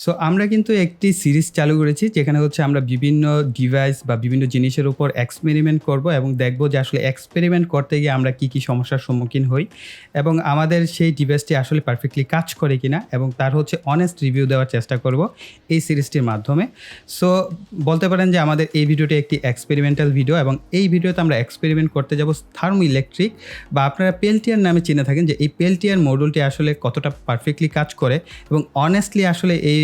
So আমরা কিন্তু একটি সিরিজ চালু করেছি যেখানে হচ্ছে আমরা বিভিন্ন ডিভাইস বা বিভিন্ন জিনিসের উপর এক্সপেরিমেন্ট করব এবং দেখব যে আসলে এক্সপেরিমেন্ট করতে গিয়ে আমরা কি সমস্যার সম্মুখীন হই এবং আমাদের সেই ডিভাইসটি আসলে পারফেক্টলি কাজ করে কিনা এবং তার হচ্ছে অনেস্ট রিভিউ দেওয়ার চেষ্টা করব এই সিরিজটির মাধ্যমে। সো বলতে পারেন যে আমাদের এই ভিডিওটি একটি এক্সপেরিমেন্টাল ভিডিও এবং এই ভিডিওতে আমরা এক্সপেরিমেন্ট করতে যাব থার্মো ইলেকট্রিক বা আপনারা পেল্টিয়ার নামে চিনে থাকেন যে এই পেল্টিয়ার মডুলটি আসলে কতটা পারফেক্টলি কাজ করে এবং অনেস্টলি আসলে এই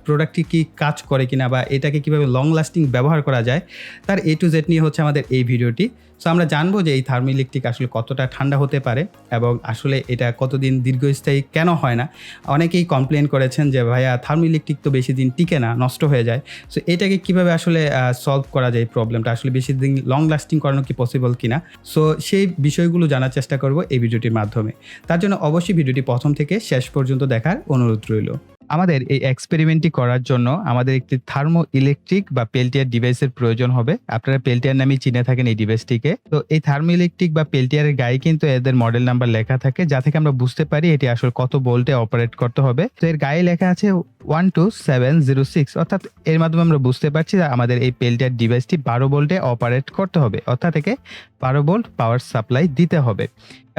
প্রোডাক্টটি কি কাজ করে কিনা বা এটাকে কিভাবে লং লাস্টিং ব্যবহার করা যায় তার A to Z নিয়ে হচ্ছে আমাদের এই ভিডিওটি। সো আমরা জানবো যে এই থার্মো ইলেকট্রিক আসলে কতটা ঠান্ডা হতে পারে এবং আসলে এটা কতদিন দীর্ঘস্থায়ী কেন হয় না। অনেকেই কমপ্লেন করেছেন যে ভাইয়া থার্মো ইলেকট্রিক তো বেশি দিন টিকে না, নষ্ট হয়ে যায়। সো এটাকে কিভাবে আসলে সলভ করা যায়, প্রবলেমটা আসলে বেশি দিন লং লাস্টিং করানো কি পসিবল কিনা। সো সেই বিষয়গুলো জানার চেষ্টা করব এই ভিডিওটির মাধ্যমে। তার জন্য অবশ্যই ভিডিওটি প্রথম থেকে শেষ পর্যন্ত দেখার অনুরোধ রইল। আমাদের এই এক্সপেরিমেন্টটি করার জন্য আমাদের একটি থার্মো ইলেকট্রিক বা পেল্টিয়ার ডিভাইসের প্রয়োজন হবে। আপনারা পেল্টিয়ার নামেই চিনে থাকেন এই ডিভাইসটিকে। তো এই থার্মো ইলেকট্রিক বা পেল্টিয়ারের গায়ে কিন্তু এদের মডেল নাম্বার লেখা থাকে, যা থেকে আমরা বুঝতে পারি এটি আসলে কত ভোল্টে অপারেট করতে হবে। তো এর গায়ে লেখা আছে 12706, অর্থাৎ এর মাধ্যমে আমরা বুঝতে পারছি যে আমাদের এই পেল্টিয়ার ডিভাইসটি 12 ভোল্টে অপারেট করতে হবে, অর্থাৎ একে 12 ভোল্ট পাওয়ার সাপ্লাই দিতে হবে।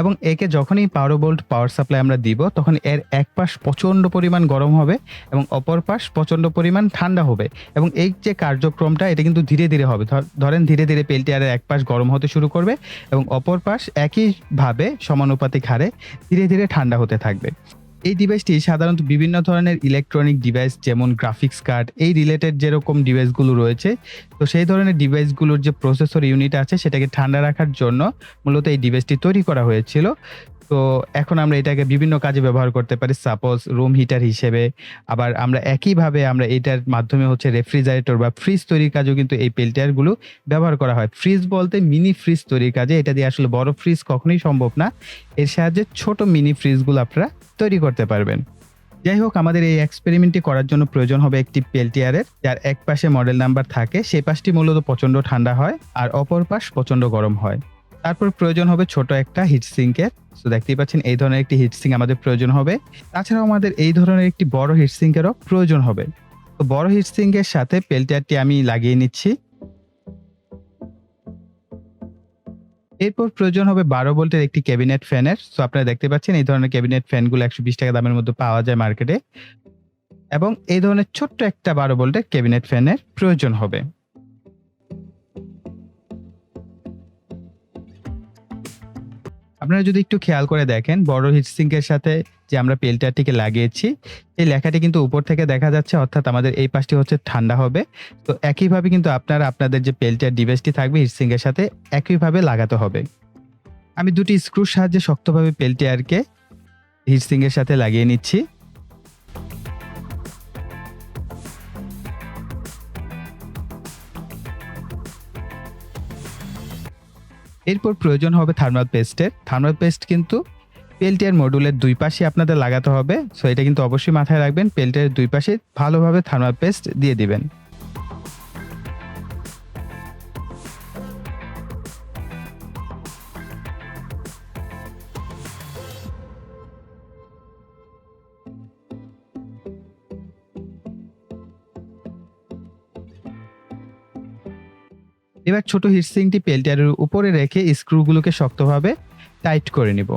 এবং একে যখনই 12 ভোল্ট পাওয়ার সাপ্লাই আমরা দিব তখন এর এক পাশ প্রচণ্ড পরিমাণ গরম হবে এবং অপর পাশ প্রচণ্ড পরিমাণ ঠান্ডা হবে। এবং এই যে কার্যক্রমটা এটা কিন্তু ধীরে ধীরে হবে। ধরেন ধীরে ধীরে পেল্টিয়ারের এক পাশ গরম হতে শুরু করবে এবং অপর পাশ একইভাবে সমানুপাতিক হারে ধীরে ধীরে ঠান্ডা হতে থাকবে। এই ডিভাইসটি সাধারণত বিভিন্ন ধরনের ইলেকট্রনিক ডিভাইস যেমন গ্রাফিক্স কার্ড এই রিলেটেড যেরকম ডিভাইসগুলো রয়েছে, তো সেই ধরনের ডিভাইসগুলোর যে প্রসেসর ইউনিট আছে সেটাকে ঠান্ডা রাখার জন্য মূলত এই ডিভাইসটি তৈরি করা হয়েছিল। তো এখন আমরা এটাকে বিভিন্ন কাজে ব্যবহার করতে পারি, সাপোজ রুম হিটার হিসেবে। আবার আমরা একইভাবে আমরা এটার মাধ্যমে হচ্ছে রেফ্রিজারেটর বা ফ্রিজ তৈরির কাজেও কিন্তু এই পেল্টিয়ারগুলো ব্যবহার করা হয়। ফ্রিজ বলতে মিনি ফ্রিজ তৈরির কাজে, এটা দিয়ে আসলে বড় ফ্রিজ কখনোই সম্ভব না, এর সাহায্যে ছোট মিনি ফ্রিজগুলো আপনারা তৈরি করতে পারবেন। যাই হোক, আমাদের এই এক্সপেরিমেন্টটি করার জন্য প্রয়োজন হবে একটি পেল্টিয়ারের, যার এক পাশে মডেল নাম্বার থাকে, সেই পাশটি মূলত প্রচন্ড ঠান্ডা হয় আর অপর পাশ প্রচন্ড গরম হয়। তারপর প্রয়োজন হবে ছোট একটা হিটসিঙ্কের। তো দেখতেই পাচ্ছেন এই ধরনের একটি হিটসিঙ্ক আমাদের প্রয়োজন হবে। তাছাড়াও আমাদের এই ধরনের একটি বড় হিটসিঙ্কেরও প্রয়োজন হবে। তো বড় হিটসিঙ্কের সাথে পেল্টিয়ারটি আমি লাগিয়ে নিচ্ছি। এরপর প্রয়োজন হবে 12 ভোল্টের একটি ক্যাবিনেট ফ্যানের। সো আপনারা দেখতে পাচ্ছেন এই ধরনের ক্যাবিনেট ফ্যানগুলো 120 টাকা দামের মধ্যে পাওয়া যায় মার্কেটে। এবং এই ধরনের ছোট্ট একটা 12 ভোল্টের ক্যাবিনেট ফ্যানের প্রয়োজন হবে। আপনারা যদি একটু খেয়াল করে দেখেন, বড় হিটসিঙ্কের সাথে যে আমরা পেল্টিয়ারটিকে লাগিয়েছি এই লেখাটি কিন্তু উপর থেকে দেখা যাচ্ছে, অর্থাৎ আমাদের এই পাশটি হচ্ছে ঠান্ডা হবে। তো একইভাবে কিন্তু আপনারা আপনাদের যে পেল্টিয়ার ডিভাইসটি থাকবে হিটসিঙ্কের সাথে একইভাবে লাগাতে হবে। আমি দুটি স্ক্রুর সাহায্যে শক্তভাবে পেল্টিয়ারকে হিটসিঙ্কের সাথে লাগিয়ে নিচ্ছি। এরপর প্রয়োজন হবে থার্মাল পেস্টের। থার্মাল পেস্ট কিন্তু পেল্টিয়ার মডুলের দুই পাশে আপনাদের লাগাতে হবে। সো এটা কিন্তু অবশ্যই মাথায় রাখবেন, পেল্টিয়ারের দুই পাশে ভালোভাবে থার্মাল পেস্ট দিয়ে দিবেন। এবার ছোট হিটসিঙ্কটি পেল্টিয়ারের উপরে রেখে স্ক্রুগুলোকে শক্তভাবে টাইট করে নিব।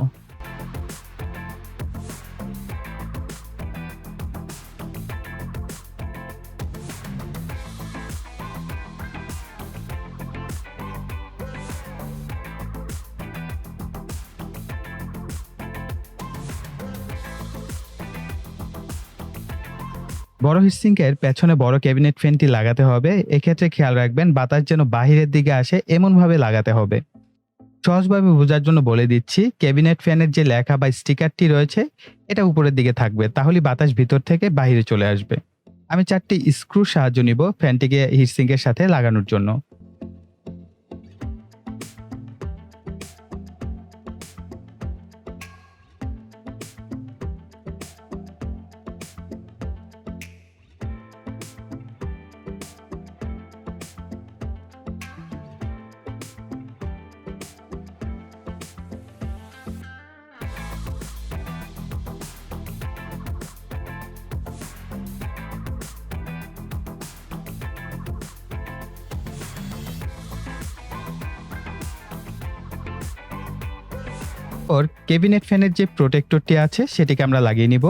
বড় হিটসিঙ্কের পেছনে বড় ক্যাবিনেট ফ্যানটি লাগাতে হবে। এক্ষেত্রে খেয়াল রাখবেন বাতাস যেন বাহিরের দিকে আসে এমনভাবে লাগাতে হবে। সহজভাবে বোঝার জন্য বলে দিচ্ছি, ক্যাবিনেট ফ্যানের যে লেখা বা স্টিকারটি রয়েছে এটা উপরের দিকে থাকবে, তাহলে বাতাস ভিতর থেকে বাইরে চলে আসবে। আমি 4টি স্ক্রুর সাহায্য নিব ফ্যানটিকে হিটসিঙ্কের সাথে লাগানোর জন্য। এরপর ক্যাবিনেট ফ্যানের যে প্রোটেক্টরটি আছে সেটিকে আমরা লাগিয়ে নিব।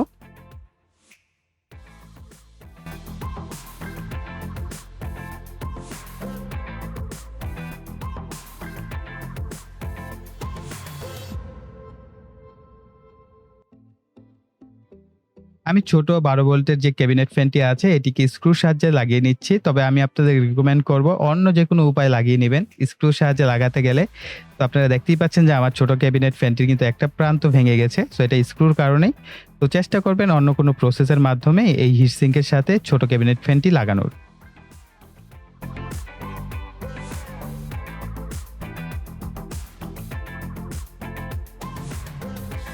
আমি ছোট 12 ভোল্টের যে ক্যাবিনেট ফ্যানটি আছে এটিকে স্ক্রুর সাহায্যে লাগিয়ে নিচ্ছি। তবে আমি আপনাদের রিকমেন্ড করব অন্য যেকোনো উপায়ে লাগিয়ে নিবেন। স্ক্রুর সাহায্যে লাগাতে গেলে তো আপনারা দেখতেই পাচ্ছেন যে আমার ছোট ক্যাবিনেট ফ্যানটির কিন্তু একটা প্রান্ত ভেঙে গেছে। সো এটা স্ক্রুর কারণেই। তো চেষ্টা করবেন অন্য কোনো প্রসেসের মাধ্যমে এই হিট সিঙ্কের সাথে ছোট ক্যাবিনেট ফ্যানটি লাগানোর।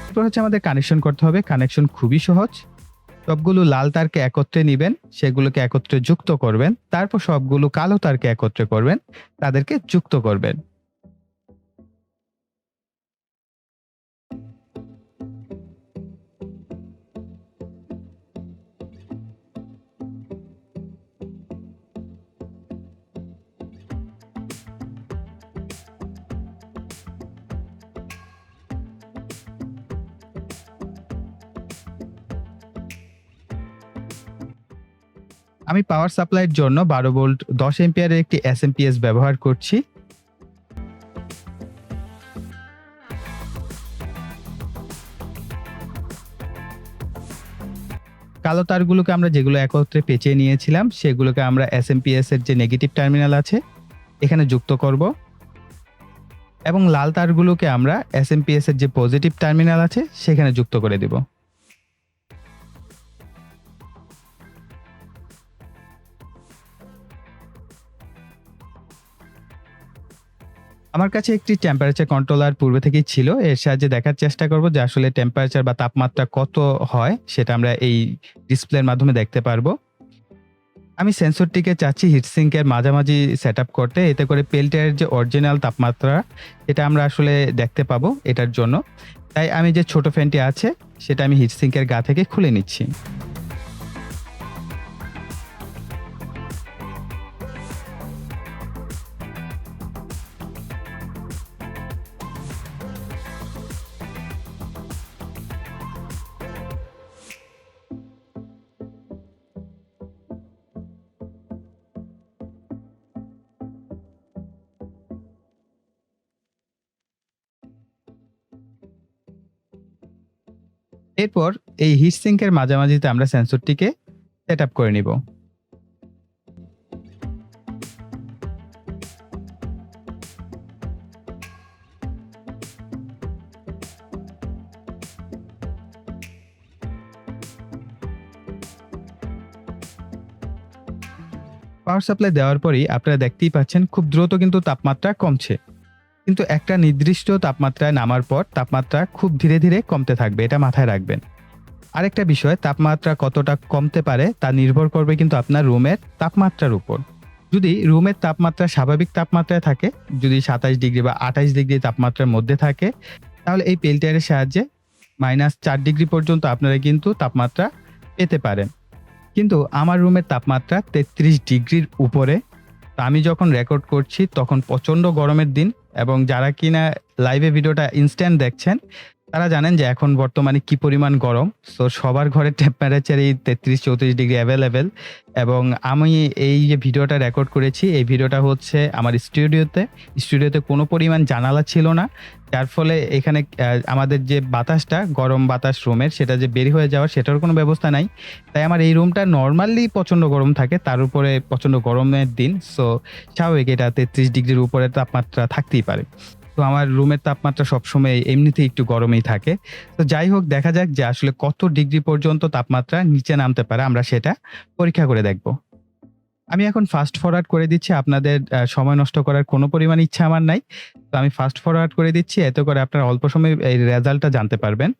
এরপর হচ্ছে আমাদের কানেকশন করতে হবে। কানেকশন খুবই সহজ। সবগুলো লাল তারকে একত্রে নিবেন, সেগুলোকে একত্রে যুক্ত করবেন। তারপর সবগুলো কালো তারকে একত্রে করবেন, তাদেরকে যুক্ত করবেন। আমি পাওয়ার সাপ্লাইয়ের জন্য 12 ভোল্ট 10 অ্যাম্পিয়ারের একটি এসএমপিএস ব্যবহার করছি। কালো তারগুলোকে আমরা যেগুলো একত্রে পেঁচিয়ে নিয়েছিলাম, সেগুলোকে আমরা এসএমপিএস এর যে নেগেটিভ টার্মিনাল আছে, এখানে যুক্ত করব এবং লাল তারগুলোকে আমরা এসএমপিএস এর যে পজিটিভ টার্মিনাল আছে, সেখানে যুক্ত করে দিব। আমার কাছে একটি টেম্পারেচার কন্ট্রোলার পূর্বে থেকেই ছিল। এর সাহায্যে দেখার চেষ্টা করব যে আসলে টেম্পারেচার বা তাপমাত্রা কত হয়, সেটা আমরা এই ডিসপ্লের মাধ্যমে দেখতে পারবো। আমি সেন্সরটিকে চাচ্ছি হিটসিঙ্কের মাঝামাঝি সেটআপ করতে। এতে করে পেল্টিয়ারের যে অরিজিনাল তাপমাত্রা, এটা আমরা আসলে দেখতে পাবো এটার জন্য। তাই আমি যে ছোট ফ্যানটি আছে, সেটা আমি হিটসিঙ্কের গা থেকে খুলে নিচ্ছি। এরপর এই হিটসিঙ্কের মাঝামাঝিতে আমরা সেন্সরটিকে সেটআপ করে নিব। পাওয়ার সাপ্লাই দেওয়ার পরেই আপনারা দেখতেই পাচ্ছেন খুব দ্রুত কিন্তু তাপমাত্রা কমছে। কিন্তু একটা নির্দিষ্ট তাপমাত্রায় নামার পর তাপমাত্রা খুব ধীরে ধীরে কমতে থাকবে, এটা মাথায় রাখবেন। আরেকটা বিষয়, তাপমাত্রা কতটা কমতে পারে তা নির্ভর করবে কিন্তু আপনার রুমের তাপমাত্রার উপর। যদি রুমের তাপমাত্রা স্বাভাবিক তাপমাত্রায় থাকে, যদি 27 ডিগ্রি বা 28 ডিগ্রি তাপমাত্রার মধ্যে থাকে, তাহলে এই পেল্টিয়ারের সাহায্যে -4 ডিগ্রি পর্যন্ত আপনারা কিন্তু তাপমাত্রা পেতে পারেন। কিন্তু আমার রুমের তাপমাত্রা 33 ডিগ্রির উপরে। তো আমি যখন রেকর্ড করছি তখন প্রচণ্ড গরমের দিন, এবং যারা কিনা লাইভে ভিডিওটা ইনস্ট্যান্ট দেখছেন, তারা জানেন যে এখন বর্তমানে কি পরিমাণ গরম। সো সবার ঘরের টেম্পারেচার এই 33-34 ডিগ্রি অ্যাভেলেবেল। এবং আমি এই যে ভিডিওটা রেকর্ড করেছি, এই ভিডিওটা হচ্ছে আমার স্টুডিওতে কোনো পরিমাণ জানালা ছিল না। যার ফলে এখানে আমাদের যে বাতাসটা, গরম বাতাস রুমের, সেটা যে বের হয়ে যাওয়ার সেটার কোনো ব্যবস্থা নাই। তাই আমার এই রুমটা নরমালি প্রচণ্ড গরম থাকে, তার উপরে প্রচণ্ড গরমের দিন। সো স্বাভাবিক এটা 33 ডিগ্রির উপরে তাপমাত্রা থাকতেই পারে। তো আমার রুমের তাপমাত্রা সবসময় এমনিতেই একটু গরমই থাকে। তো যাই হোক, দেখা যাক যে আসলে কত ডিগ্রি পর্যন্ত তাপমাত্রা নিচে নামতে পারে, আমরা সেটা পরীক্ষা করে দেখব। আমি এখন ফাস্ট ফরওয়ার্ড করে দিচ্ছি। আপনাদের সময় নষ্ট করার কোনো পরিমাণ ইচ্ছা আমার নাই। তো আমি ফাস্ট ফরওয়ার্ড করে দিচ্ছি, এতে করে আপনারা অল্প সময়ে এই রেজাল্টটা জানতে পারবেন।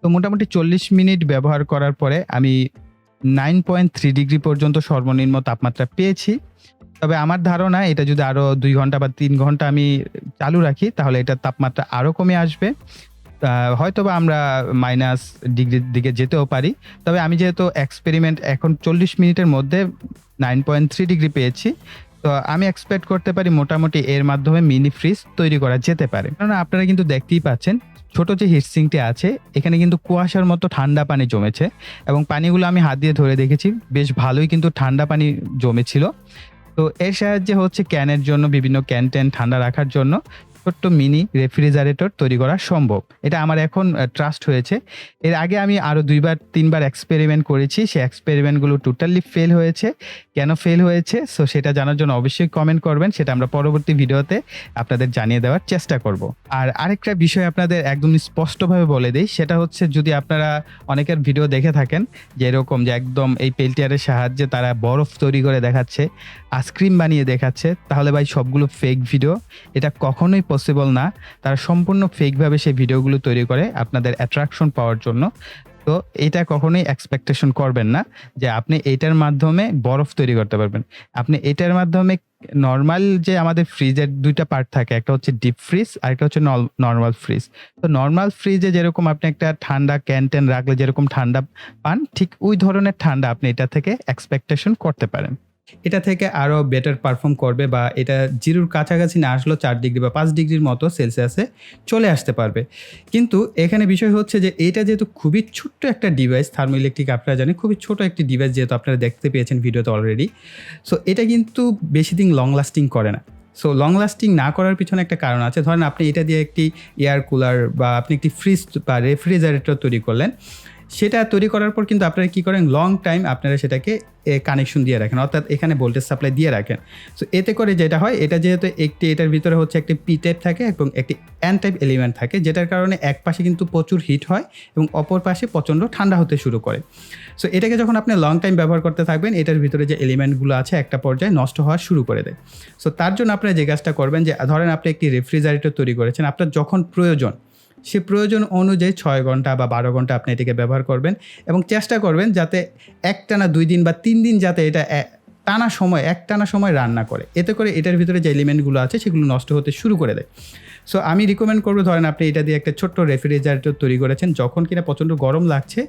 তো মোটামুটি 40 মিনিট ব্যবহার করার পরে আমি 9.3 ডিগ্রি পর্যন্ত সর্বনিম্ন তাপমাত্রা পেয়েছি। তবে আমার ধারণা এটা যদি আরো 2 ঘন্টা বা 3 ঘন্টা আমি চালু রাখি তাহলে এটার তাপমাত্রা আরো কমে আসবে। হয়তোবা আমরা মাইনাস ডিগ্রির দিকে যেতেও পারি। তবে আমি যেহেতু এক্সপেরিমেন্ট এখন 40 মিনিটের মধ্যে 9.3 ডিগ্রি পেয়েছি, তো আমি এক্সপেক্ট করতে পারি মোটামুটি এর মাধ্যমে মিনি ফ্রিজ তৈরি করা যেতে পারে। কারণ আপনারা কিন্তু দেখতেই পাচ্ছেন ছোট যে হিট সিঙ্কটি আছে এখানে কিন্তু কুয়াশার মতো ঠান্ডা পানি জমেছে এবং পানিগুলো আমি হাত দিয়ে ধরে দেখেছি বেশ ভালোই কিন্তু ঠান্ডা পানি জমেছিল। তো এর সাহায্যে হচ্ছে ক্যানের জন্য বিভিন্ন ক্যান ঠান্ডা রাখার জন্য ছোট্ট মিনি রেফ্রিজারেটর তৈরি করা সম্ভব। এটা আমার এখন ট্রাস্ট হয়েছে। এর আগে আমি আরো 2 বার 3 বার এক্সপেরিমেন্ট করেছি। সেই এক্সপেরিমেন্টগুলো টোটালি ফেল হয়েছে। কেন ফেল হয়েছে সো সেটা জানার জন্য অবশ্যই কমেন্ট করবেন। সেটা আমরা পরবর্তী ভিডিওতে আপনাদের জানিয়ে দেওয়ার চেষ্টা করব। আর আরেকটা বিষয় আপনাদের একদম স্পষ্টভাবে বলে দেই, সেটা হচ্ছে যদি আপনারা অনেকের ভিডিও দেখে থাকেন যে এরকম যে একদম এই পেল্টিয়ারের সাহায্যে তারা বরফ তৈরি করে দেখাচ্ছে, আইসক্রিম বানিয়ে দেখাচ্ছে, তাহলে ভাই সবগুলো ফেক ভিডিও। এটা কখনোই পসিবল না। তারা সম্পূর্ণ ফেকভাবে সেই ভিডিওগুলো তৈরি করে আপনাদের অ্যাট্রাকশন পাওয়ার জন্য। তো এটা কখনোই এক্সপেকটেশন করবেন না যে আপনি এটার মাধ্যমে বরফ তৈরি করতে পারবেন। আপনি এটার মাধ্যমে নরমাল যে আমাদের ফ্রিজের 2টা পার্ট থাকে, একটা হচ্ছে ডিপ ফ্রিজ আর একটা হচ্ছে নরমাল ফ্রিজ। তো নরমাল ফ্রিজে যেরকম আপনি একটা ঠান্ডা ক্যান রাখলে যেরকম ঠান্ডা পান, ঠিক ওই ধরনের ঠান্ডা আপনি এটা থেকে এক্সপেকটেশন করতে পারেন। এটা থেকে আরো বেটার পারফর্ম করবে বা এটা 0-র কাছাকাছি না আসলেও 4 ডিগ্রি বা 5 ডিগ্রির মতো সেলসিয়াসে চলে আসতে পারবে। কিন্তু এখানে বিষয় হচ্ছে যে এটা যেহেতু খুবই ছোট্ট একটা ডিভাইস, থার্মোইলেকট্রিক আপনারা জানেন খুবই ছোট একটি ডিভাইস, যেহেতু আপনারা দেখতে পেয়েছেন ভিডিওতে অলরেডি। সো এটা কিন্তু বেশি দিন লং লাস্টিং করে না। সো লং লাস্টিং না করার পিছনে একটা কারণ আছে। ধরেন আপনি এটা দিয়ে একটি এয়ার কুলার বা আপনি একটি ফ্রিজ বা রেফ্রিজারেটর তৈরি করলেন। সেটা তৈরি করার পর কিন্তু আপনারা কী করেন, লং টাইম আপনারা সেটাকে কানেকশন দিয়ে রাখেন, অর্থাৎ এখানে ভোল্টেজ সাপ্লাই দিয়ে রাখেন। সো এতে করে যেটা হয়, এটা যেহেতু এটার ভিতরে হচ্ছে একটি পি টাইপ থাকে এবং একটি এন টাইপ এলিমেন্ট থাকে, যেটার কারণে এক পাশে কিন্তু প্রচুর হিট হয় এবং অপর পাশে প্রচণ্ড ঠান্ডা হতে শুরু করে। সো এটাকে যখন আপনি লং টাইম ব্যবহার করতে থাকবেন, এটার ভিতরে যে এলিমেন্টগুলো আছে একটা পর্যায়ে নষ্ট হওয়া শুরু করে দেয়। সো তার জন্য আপনারা যে কাজটা করবেন, যে ধরেন আপনি একটি রেফ্রিজারেটর তৈরি করেছেন, আপনার যখন প্রয়োজন সে প্রয়োজন অনুযায়ী 6 ঘন্টা বা 12 ঘন্টা আপনি এটাকে ব্যবহার করবেন এবং চেষ্টা করবেন যাতে একটানা 2 দিন বা 3 দিন যাতে এটা একটানা সময় রান না করে। এতে করে এটার ভিতরে যে এলিমেন্টগুলো আছে সেগুলো নষ্ট হতে শুরু করে দেয়। সো আমি রিকমেন্ড করবো, ধরেন আপনি এটা দিয়ে একটা ছোট্ট রেফ্রিজারেটর তৈরি করেছেন, যখন কিনা প্রচণ্ড গরম লাগছে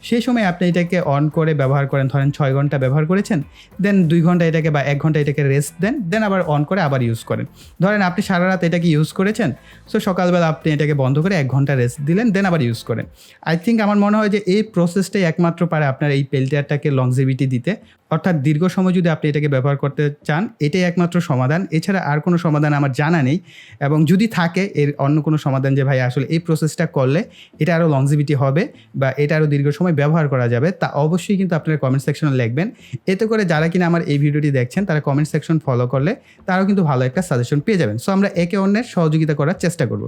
সেই সময় আপনি এটাকে অন করে ব্যবহার করেন। ধরেন 6 ঘন্টা ব্যবহার করেছেন, দেন 2 ঘন্টা এটাকে বা 1 ঘন্টা এটাকে রেস্ট দেন, দেন আবার অন করে আবার ইউজ করেন। ধরেন আপনি সারা রাত এটাকে ইউজ করেছেন, সো সকালবেলা আপনি এটাকে বন্ধ করে 1 ঘন্টা রেস্ট দিলেন, দেন আবার ইউজ করেন। আই থিঙ্ক আমার মনে হয় যে এই প্রসেসটাই একমাত্র পারে আপনার এই পেল্টিয়ারটাকে লংজিভিটি দিতে, অর্থাৎ দীর্ঘ সময় যদি আপনি এটাকে ব্যবহার করতে চান, এটাই একমাত্র সমাধান। এছাড়া আর কোনো সমাধান আমার জানা নেই, এবং যদি থাকে এর অন্য কোনো সমাধান যে ভাই আসলে এই প্রসেসটা করলে এটা আরও লংজিভিটি হবে বা এটা আরও দীর্ঘ সময় ব্যবহার করা যাবে, তা অবশ্যই কিন্তু আপনারা কমেন্ট সেকশনে লিখবেন। এতে করে যারা কিনা আমার এই ভিডিওটি দেখছেন তারা কমেন্ট সেকশন ফলো করলে তারাও কিন্তু ভালো একটা সাজেশন পেয়ে যাবেন। সো আমরা একে অন্যের সহযোগিতা করার চেষ্টা করব।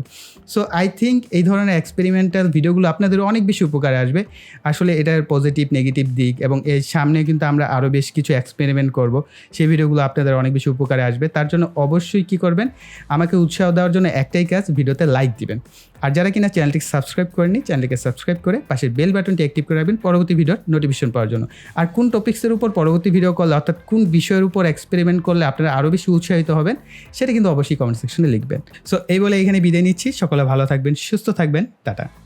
সো আই থিঙ্ক এই ধরনের এক্সপেরিমেন্টাল ভিডিওগুলো আপনাদের অনেক বেশি উপকারে আসবে। আসলে এটার পজিটিভ নেগেটিভ দিক এবং এর সামনে কিন্তু আমরা আরও বেশ কিছু এক্সপেরিমেন্ট করব, সেই ভিডিওগুলো আপনাদের অনেক বেশি উপকারে আসবে। তার জন্য অবশ্যই কী করবেন, আমাকে উৎসাহ দেওয়ার জন্য একটাই কাজ, ভিডিওতে লাইক দিবেন। আর যারা কিনা চ্যানেলটিকে সাবস্ক্রাইব করেননি, চ্যানেলটিকে সাবস্ক্রাইব করে পাশের বেল বাটনটি অ্যাক্টিভ করে রাখবেন পরবর্তী ভিডিওর নোটিফিকেশন পাওয়ার জন্য। আর কোন টপিক্সের উপর পরবর্তী ভিডিও করলে, অর্থাৎ কোন বিষয়ের উপর এক্সপেরিমেন্ট করলে আপনারা আরও বেশি উৎসাহিত হবেন, সেটা কিন্তু অবশ্যই কমেন্ট সেকশনে লিখবেন। সো এই বলে এখানে বিদায় নিচ্ছি। সকলে ভালো থাকবেন, সুস্থ থাকবেন, টাটা।